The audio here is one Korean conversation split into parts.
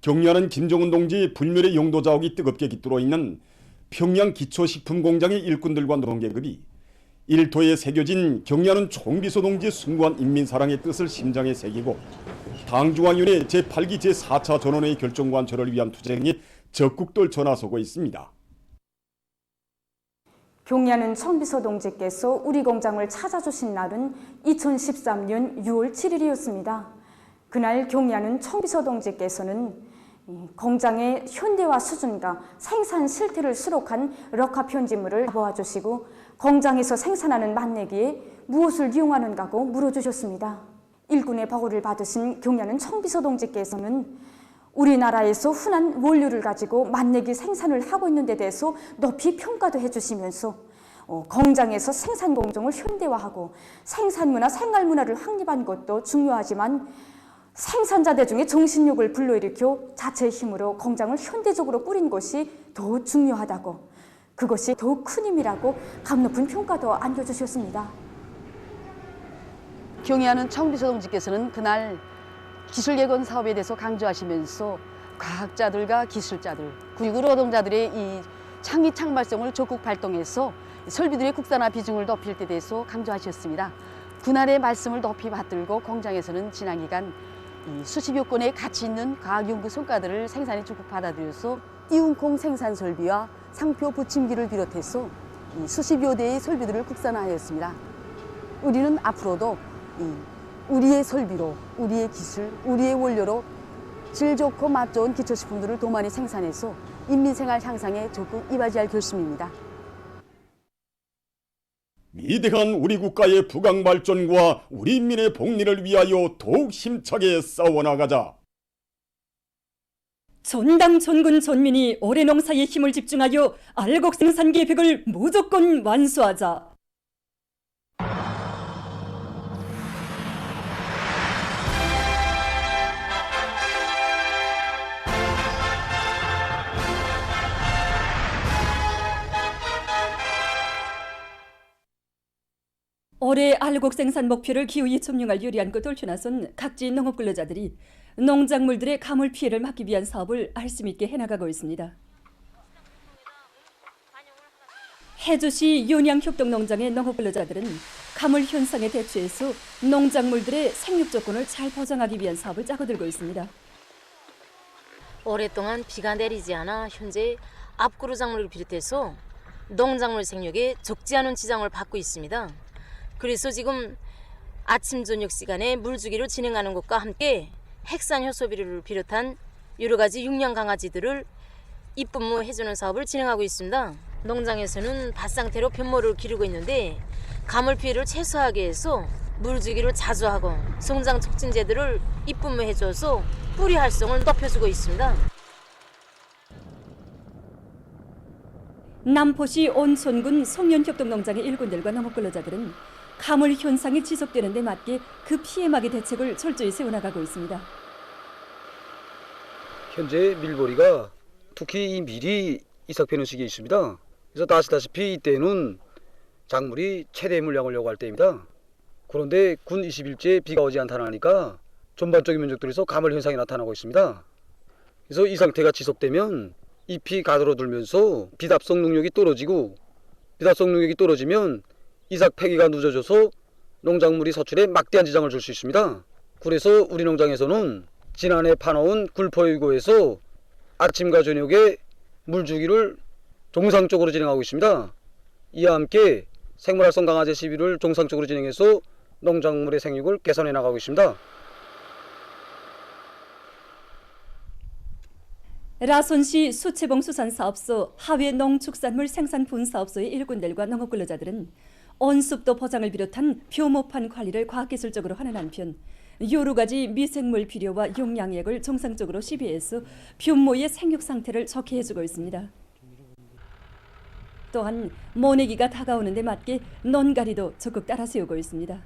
경야는 김정은 동지 불멸의 용도 자욱이 뜨겁게 깃들어 있는 평양 기초식품공장의 일꾼들과 노동계급이 일토에 새겨진 경야는 총비서 동지의 숭고한 인민사랑의 뜻을 심장에 새기고 당중앙위원회 제8기 제4차 전원회의 결정 관철을 위한 투쟁에 적극 떨쳐나서고 있습니다. 경야는 총비서 동지께서 우리 공장을 찾아주신 날은 2013년 6월 7일이었습니다. 그날 경야는 총비서 동지께서는 공장의 현대화 수준과 생산 실태를 수록한 럭카 편지물을 보아주시고 공장에서 생산하는 맛내기에 무엇을 이용하는가고 물어주셨습니다. 일꾼의 보고를 받으신 경야는 총비서 동지께서는 우리나라에서 흔한 원료를 가지고 맛내기 생산을 하고 있는 데 대해서 높이 평가도 해주시면서 공장에서 생산 공정을 현대화하고 생산문화, 생활문화를 확립한 것도 중요하지만 생산자들 중에 정신력을 불러일으켜 자체의 힘으로 공장을 현대적으로 꾸린 것이 더 중요하다고, 그것이 더욱 큰 힘이라고 감 높은 평가도 안겨주셨습니다. 경의하는 총비서 동지께서는 그날 기술개건 사업에 대해서 강조하시면서 과학자들과 기술자들, 그리고 노동자들의 이 창의 창발성을 적극 발동해서 설비들의 국산화 비중을 높일 때 대해서 강조하셨습니다. 그날의 말씀을 높이 받들고 공장에서는 지난 기간 수십여 건의 가치 있는 과학연구 성과들을 생산에 적극 받아들여서 이운콩 생산 설비와 상표 붙임기를 비롯해서 수십여 대의 설비들을 국산화하였습니다. 우리는 앞으로도 우리의 설비로, 우리의 기술, 우리의 원료로 질 좋고 맛 좋은 기초식품들을 더 많이 생산해서 인민생활 향상에 적극 이바지할 결심입니다. 위대한 우리 국가의 부강 발전과 우리 인민의 복리를 위하여 더욱 힘차게 싸워나가자. 전당 전군 전민이 올해 농사에 힘을 집중하여 알곡 생산 계획을 무조건 완수하자. 올해 알곡 생산 목표를 기후에 점령할 유리한 것 돌쳐나선 각지 농업 근로자들이 농작물들의 가물 피해를 막기 위한 사업을 알심 있게 해나가고 있습니다. 해주시 윤양협동농장의 농업 근로자들은 가물 현상에 대처해서 농작물들의 생육 조건을 잘 보장하기 위한 사업을 짜고들고 있습니다. 오랫동안 비가 내리지 않아 현재 앞그루 작물을 비롯해서 농작물 생육에 적지 않은 지장을 받고 있습니다. 그래서 지금 아침 저녁 시간에 물주기를 진행하는 것과 함께 핵산 효소비료를 비롯한 여러 가지 육량 강아지들을 입분무해주는 사업을 진행하고 있습니다. 농장에서는 밭 상태로 변모를 기르고 있는데 가물 피해를 최소화하기 위해서 물주기를 자주 하고 성장 촉진제들을 입분무해줘서 뿌리 활성을 높여주고 있습니다. 남포시 온천군 송년협동농장의 일꾼들과 농업근로자들은 가물 현상이 지속되는 데 맞게 그 피해막이 대책을 철저히 세워나가고 있습니다. 현재 밀보리가 특히 이 밀이 이삭 펴는 시기에 있습니다. 그래서 아시다시피 이때는 작물이 최대 물량을 요구할 때입니다. 그런데 군 20일째 비가 오지 않다니까 전반적인 면적들에서 가물 현상이 나타나고 있습니다. 그래서 이 상태가 지속되면 잎이 가들어들면서 비답성 능력이 떨어지고, 비답성 능력이 떨어지면 이삭 폐기가 늦어져서 농작물이 서출에 막대한 지장을 줄 수 있습니다. 그래서 우리 농장에서는 지난해 파놓은 굴포유고에서 아침과 저녁에 물주기를 정상적으로 진행하고 있습니다. 이와 함께 생물활성 강화제 시비를 정상적으로 진행해서 농작물의 생육을 개선해 나가고 있습니다. 라손시 수채봉 수산사업소 하회 농축산물 생산 분사업소의 일꾼들과 농업근로자들은 온습도 보장을 비롯한 표모판 관리를 과학기술적으로 하는 한편 여러 가지 미생물 비료와 용량액을 정상적으로 시비해서 변모의 생육 상태를 좋게 해주고 있습니다. 또한 모내기가 다가오는 데 맞게 논가리도 적극 따라 세우고 있습니다.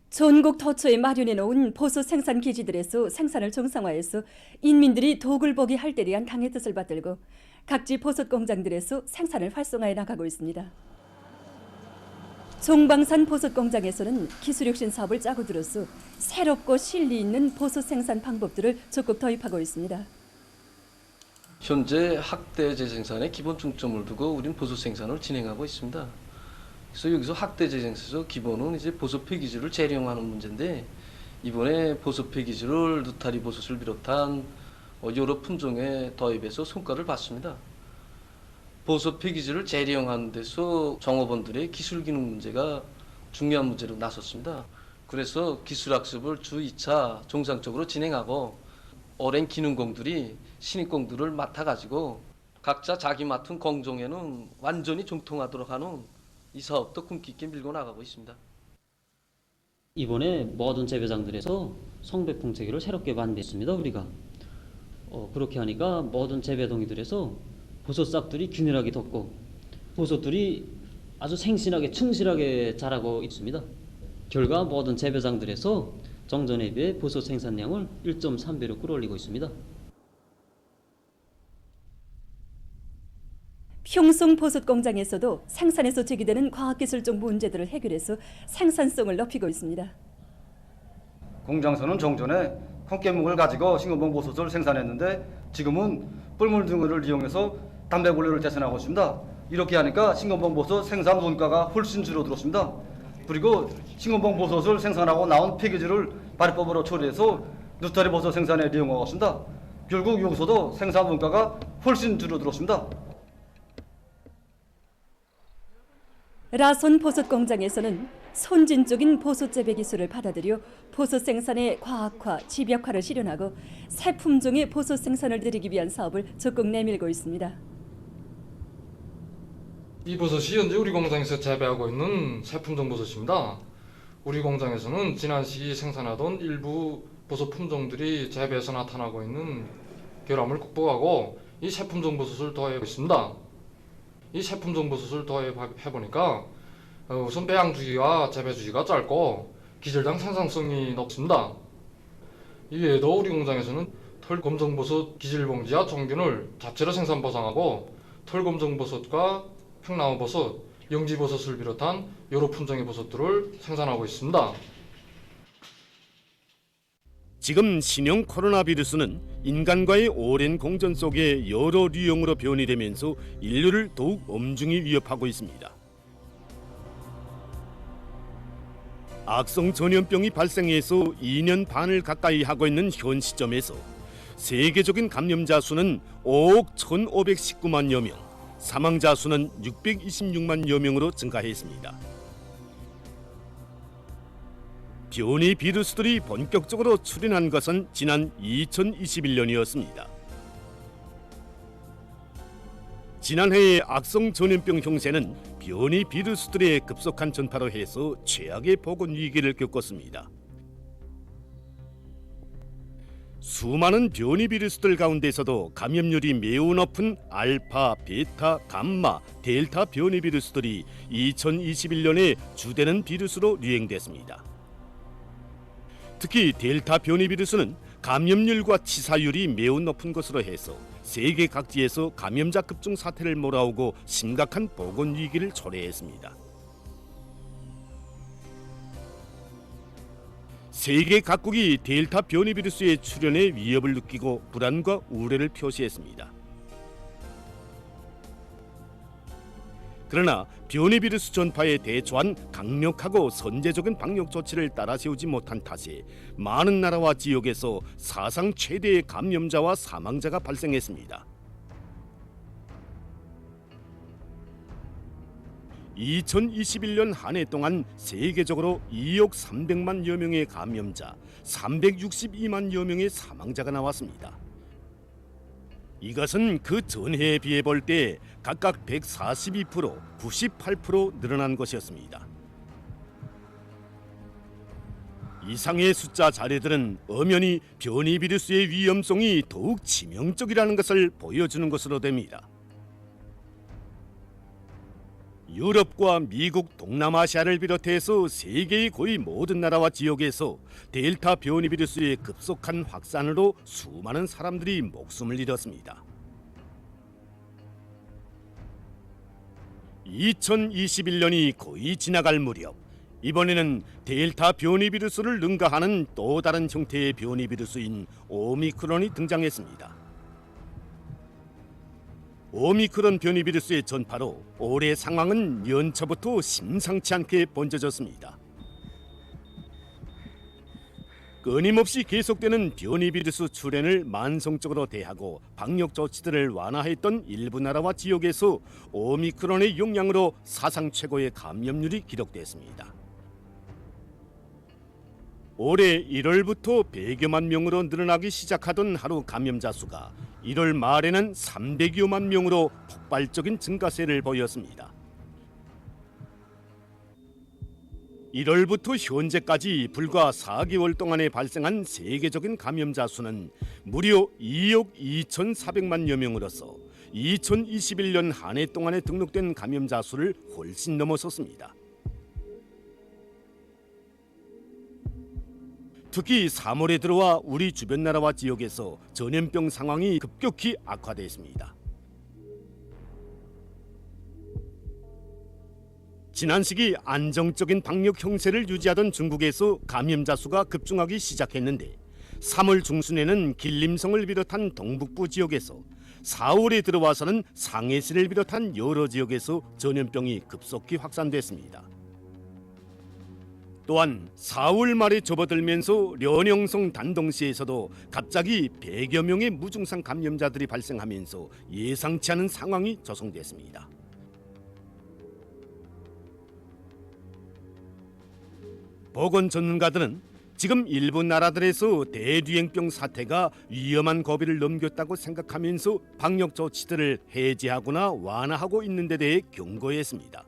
전국 도처에 마련해 놓은 보수 생산 기지들에서 생산을 정상화해서 인민들이 독을 보게 할 때 대한 당의 뜻을 받들고 각지 버섯 공장들에서 생산을 활성화해 나가고 있습니다. 종방산 보솥 공장에서는 기술혁신 사업을 짜고 들어서 새롭고 실리 있는 보솥 생산 방법들을 적극 도입하고 있습니다. 현재 학대 재생산에 기본 중점을 두고 우린 보솥 생산을 진행하고 있습니다. 그래서 여기서 학대 재생산에서 기본은 이제 보솥 폐기질을 재활용하는 문제인데, 이번에 보솥 폐기질을 누타리 보솥을 비롯한 여러 품종에 도입해서 성과를 봤습니다. 보솥 폐기질을 재활용하는 데서 종업원들의 기술 기능 문제가 중요한 문제로 나섰습니다. 그래서 기술학습을 주 2차 정상적으로 진행하고 오랜 기능공들이 신입공들을 맡아가지고 각자 자기 맡은 공정에는 완전히 정통하도록 하는 이 사업도 꿈기 있게 밀고 나가고 있습니다. 이번에 모든 재배장들에서 성배풍 체계를 새롭게 만들었습니다. 우리가 그렇게 하니까 모든 재배동이들에서 보솥싹들이 균일하게 덮고 보솥들이 아주 생신하게 충실하게 자라고 있습니다. 결과 모든 재배장들에서 정전에 비해 보솥 생산량을 1.3배로 끌어올리고 있습니다. 평송 보솥 공장에서도 생산에서 제기되는 과학기술적 문제들을 해결해서 생산성을 높이고 있습니다. 공장에서는 정전에 콩깨묵을 가지고 싱거봉 보솥을 생산했는데 지금은 뿔물 등을 이용해서 담배골레를 재생하고 있습니다. 이렇게 하니까 싱거봉 보솥 생산 원가가 훨씬 줄어들었습니다. 그리고 싱거봉 보솥을 생산하고 나온 폐기질을 발효법으로 처리해서 누타리 보솥 생산에 이용하고 있습니다. 결국 여기서도 생산 원가가 훨씬 줄어들었습니다. 라손 보솥 공장에서는 선진적인 보솥 재배 기술을 받아들여 보솥 생산의 과학화, 집약화를 실현하고 새 품종의 보솥 생산을 늘리기 위한 사업을 적극 내밀고 있습니다. 이 버섯이 현재 우리 공장에서 재배하고 있는 새 품종 버섯입니다. 우리 공장에서는 지난 시기 생산하던 일부 버섯 품종들이 재배에서 나타나고 있는 결함을 극복하고 이 새 품종 버섯을 도입하고 있습니다. 이 새 품종 버섯을 도입해보니까 우선 배양 주기와 재배 주기가 짧고 기절당 생산성이 높습니다. 이외에도 우리 공장에서는 털검정버섯 기질봉지와 종균을 자체로 생산 보상하고 털검정버섯과 평나무버섯, 영지버섯을 비롯한 여러 품종의 버섯들을 생산하고 있습니다. 지금 신형 코로나 바이러스는 인간과의 오랜 공전 속에 여러 유형으로 변이 되면서 인류를 더욱 엄중히 위협하고 있습니다. 악성 전염병이 발생해서 2년 반을 가까이 하고 있는 현 시점에서 세계적인 감염자 수는 5억 1,519만여 명, 사망자 수는 626만여 명으로 증가했습니다. 변이 바이러스들이 본격적으로 출현한 것은 지난 2021년이었습니다. 지난해의 악성 전염병 형세는 변이 바이러스들의 급속한 전파로 해서 최악의 보건 위기를 겪었습니다. 수많은 변이 바이러스들 가운데서도 감염률이 매우 높은 알파, 베타, 감마, 델타 변이 바이러스들이 2021년에 주되는 바이러스로 유행됐습니다. 특히 델타 변이 바이러스는 감염률과 치사율이 매우 높은 것으로 해서 세계 각지에서 감염자 급증 사태를 몰아오고 심각한 보건 위기를 초래했습니다. 세계 각국이 델타 변이 바이러스의 출현에 위협을 느끼고 불안과 우려를 표시했습니다. 그러나 변이 바이러스 전파에 대처한 강력하고 선제적인 방역 조치를 따라 세우지 못한 탓에 많은 나라와 지역에서 사상 최대의 감염자와 사망자가 발생했습니다. 2021년 한 해 동안 세계적으로 2억 300만여 명의 감염자, 362만여 명의 사망자가 나왔습니다. 이것은 그 전해에 비해 볼 때 각각 142%, 98% 늘어난 것이었습니다. 이상의 숫자 자료들은 엄연히 변이 바이러스의 위험성이 더욱 치명적이라는 것을 보여주는 것으로 됩니다. 유럽과 미국, 동남아시아를 비롯해서 세계의 거의 모든 나라와 지역에서 델타 변이 바이러스의 급속한 확산으로 수많은 사람들이 목숨을 잃었습니다. 2021년이 거의 지나갈 무렵 이번에는 델타 변이 비루스를 능가하는 또 다른 형태의 변이 비루스인 오미크론이 등장했습니다. 오미크론 변이 비루스의 전파로 올해 상황은 연초부터 심상치 않게 번져졌습니다. 끊임없이 계속되는 변이 비루스 출현을 만성적으로 대하고 방역 조치들을 완화했던 일부 나라와 지역에서 오미크론의 영향으로 사상 최고의 감염률이 기록됐습니다. 올해 1월부터 100여만 명으로 늘어나기 시작하던 하루 감염자 수가 1월 말에는 300여만 명으로 폭발적인 증가세를 보였습니다. 1월부터 현재까지 불과 4개월 동안에 발생한 세계적인 감염자 수는 무려 2억 2,400만여 명으로서 2021년 한 해 동안에 등록된 감염자 수를 훨씬 넘어섰습니다. 특히 3월에 들어와 우리 주변 나라와 지역에서 전염병 상황이 급격히 악화됐습니다. 지난 시기 안정적인 방역 형세를 유지하던 중국에서 감염자 수가 급증하기 시작했는데 3월 중순에는 길림성을 비롯한 동북부 지역에서 4월에 들어와서는 상해시를 비롯한 여러 지역에서 전염병이 급속히 확산됐습니다. 또한 4월 말에 접어들면서 련영성 단동시에서도 갑자기 100여 명의 무증상 감염자들이 발생하면서 예상치 않은 상황이 조성됐습니다. 보건 전문가들은 지금 일부 나라들에서 대유행병 사태가 위험한 고비를 넘겼다고 생각하면서 방역 조치들을 해제하거나 완화하고 있는 데 대해 경고했습니다.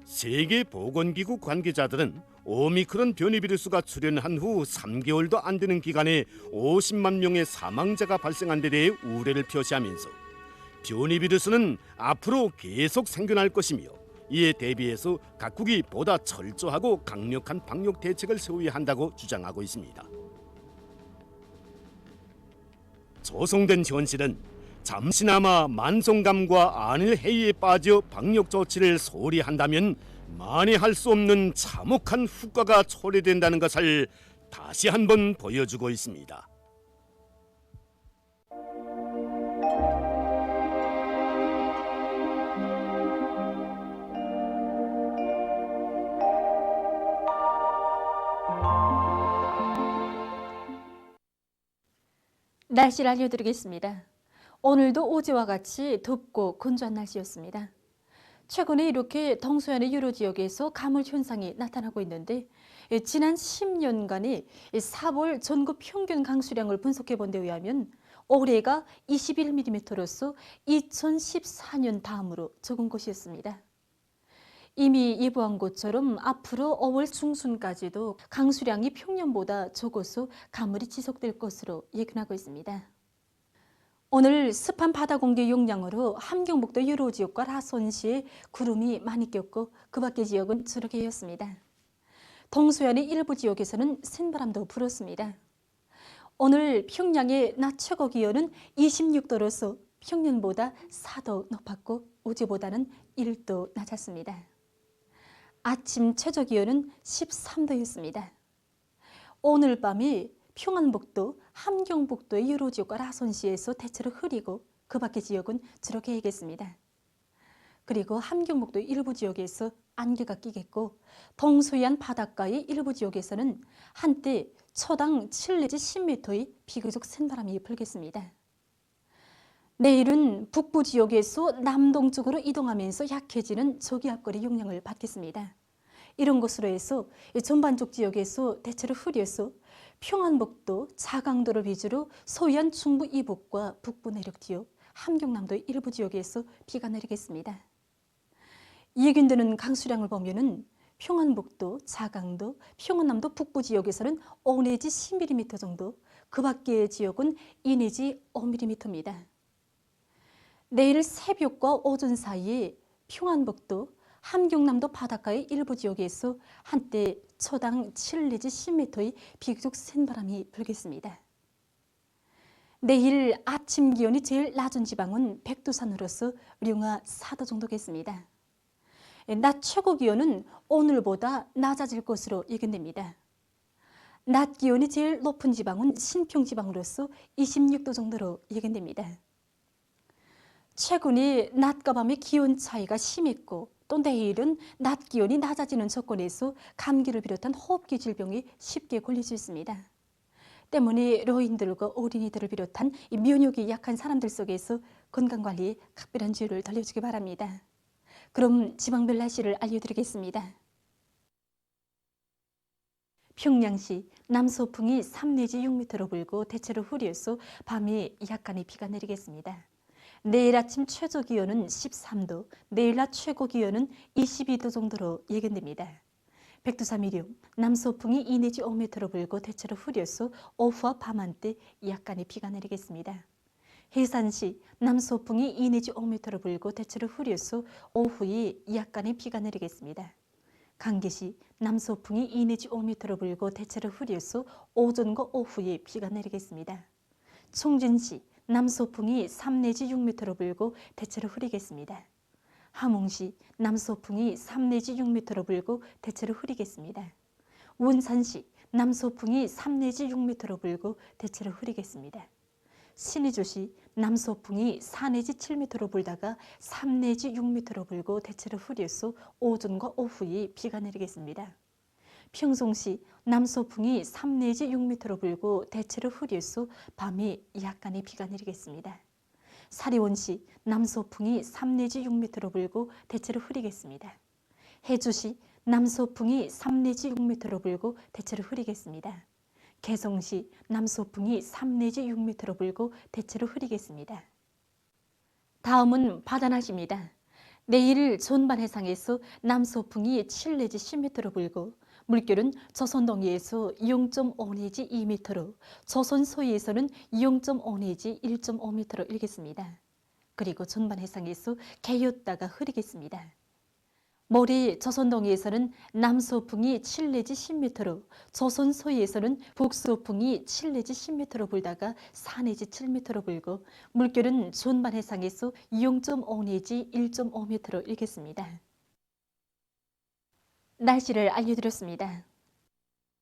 세계보건기구 관계자들은 오미크론 변이 비루스가 출현한 후 3개월도 안 되는 기간에 50만 명의 사망자가 발생한 데 대해 우려를 표시하면서 변이 비루스는 앞으로 계속 생겨날 것이며 이에 대비해서 각국이 보다 철저하고 강력한 방역 대책을 세워야 한다고 주장하고 있습니다. 조성된 현실은 잠시나마 만성감과 안일 해이에 빠져 방역 조치를 소홀히 한다면 만회할 수 없는 참혹한 후과가 초래된다는 것을 다시 한번 보여주고 있습니다. 날씨를 알려드리겠습니다. 오늘도 어제와 같이 덥고 건조한 날씨였습니다. 최근에 이렇게 동서안의 여러 지역에서 가물 현상이 나타나고 있는데 지난 10년간의 4월 전국 평균 강수량을 분석해 본 데 의하면 올해가 21mm로서 2014년 다음으로 적은 것이었습니다. 이미 예보한 것처럼 앞으로 5월 중순까지도 강수량이 평년보다 적어서 가물이 지속될 것으로 예견하고 있습니다. 오늘 습한 바다 공기 영향으로 함경북도 여러 지역과 라선시에 구름이 많이 꼈고 그 밖의 지역은 주룩해였습니다. 동서안의 일부 지역에서는 센바람도 불었습니다. 오늘 평양의 낮 최고 기온은 26도로서 평년보다 4도 높았고 어제보다는 1도 낮았습니다. 아침 최저 기온은 13도였습니다. 오늘 밤이 평안북도, 함경북도의 여러 지역과 라선시에서 대체로 흐리고 그 밖의 지역은 주룩해 야겠습니다. 그리고 함경북도 일부 지역에서 안개가 끼겠고 동서해안 바닷가의 일부 지역에서는 한때 초당 7 내지 10m의 비교적 센 바람이 불겠습니다. 내일은 북부 지역에서 남동쪽으로 이동하면서 약해지는 저기압골의 영향을 받겠습니다. 이런 것으로 해서 전반적 지역에서 대체로 흐려서 평안북도, 자강도를 위주로 서해안 중부 이북과 북부 내륙 지역, 함경남도의 일부 지역에서 비가 내리겠습니다. 예견되는 강수량을 보면은 평안북도, 자강도, 평안남도 북부 지역에서는 5 내지 10mm 정도, 그 밖의 지역은 2 내지 5mm입니다. 내일 새벽과 오전 사이에 평안북도, 함경남도 바닷가의 일부 지역에서 한때 초당 7 내지 10m의 비교적 센 바람이 불겠습니다. 내일 아침 기온이 제일 낮은 지방은 백두산으로서 령하 4도 정도겠습니다. 낮 최고 기온은 오늘보다 낮아질 것으로 예견됩니다. 낮 기온이 제일 높은 지방은 신평 지방으로서 26도 정도로 예견됩니다. 최근에 낮과 밤의 기온 차이가 심했고 또 내일은 낮 기온이 낮아지는 조건에서 감기를 비롯한 호흡기 질병이 쉽게 걸릴 수 있습니다. 때문에 노인들과 어린이들을 비롯한 면역이 약한 사람들 속에서 건강관리에 각별한 주의를 돌려주기 바랍니다. 그럼 지방별 날씨를 알려드리겠습니다. 평양시 남서풍이 3 내지 6m로 불고 대체로 흐려서 밤에 약간의 비가 내리겠습니다. 내일 아침 최저 기온은 13도, 내일 낮 최고 기온은 22도 정도로 예견됩니다. 백두산 이륙, 남서풍이 2 내지 5m로 불고 대체로 흐려서 오후와 밤한때 약간의 비가 내리겠습니다. 해산시 남서풍이 2 내지 5m로 불고 대체로 흐려서 오후에 약간의 비가 내리겠습니다. 강계시 남서풍이 2 내지 5m로 불고 대체로 흐려서 오전과 오후에 비가 내리겠습니다. 총진시 남서풍이 3 내지 6m로 불고 대체로 흐리겠습니다. 함흥시 남서풍이 3 내지 6m로 불고 대체로 흐리겠습니다. 원산시 남서풍이 3 내지 6m로 불고 대체로 흐리겠습니다. 신의주시 남서풍이 4 내지 7m로 불다가 3 내지 6m로 불고 대체로 흐려서 오전과 오후에 비가 내리겠습니다. 평송시 남서풍이 3 내지 6m로 불고 대체로 흐려서 밤에 약간의 비가 내리겠습니다. 사리원시 남서풍이 3 내지 6m로 불고 대체로 흐리겠습니다. 해주시 남서풍이 3 내지 6m로 불고 대체로 흐리겠습니다. 개성시 남서풍이 3 내지 6m로 불고 대체로 흐리겠습니다. 다음은 바다날씨입니다. 내일 전반해상에서 남서풍이 7 내지 10m로 불고 물결은 조선동해에서 0.5 내지 2m로 조선서해에서는 0.5 내지 1.5m로 일겠습니다. 그리고 전반해상에서 개였다가 흐리겠습니다. 모레 조선동해에서는 남서풍이 7 내지 10m로 조선서해에서는 북서풍이 7 내지 10m로 불다가 4 내지 7m로 불고 물결은 전반해상에서 0.5 내지 1.5m로 일겠습니다. 날씨를 알려드렸습니다.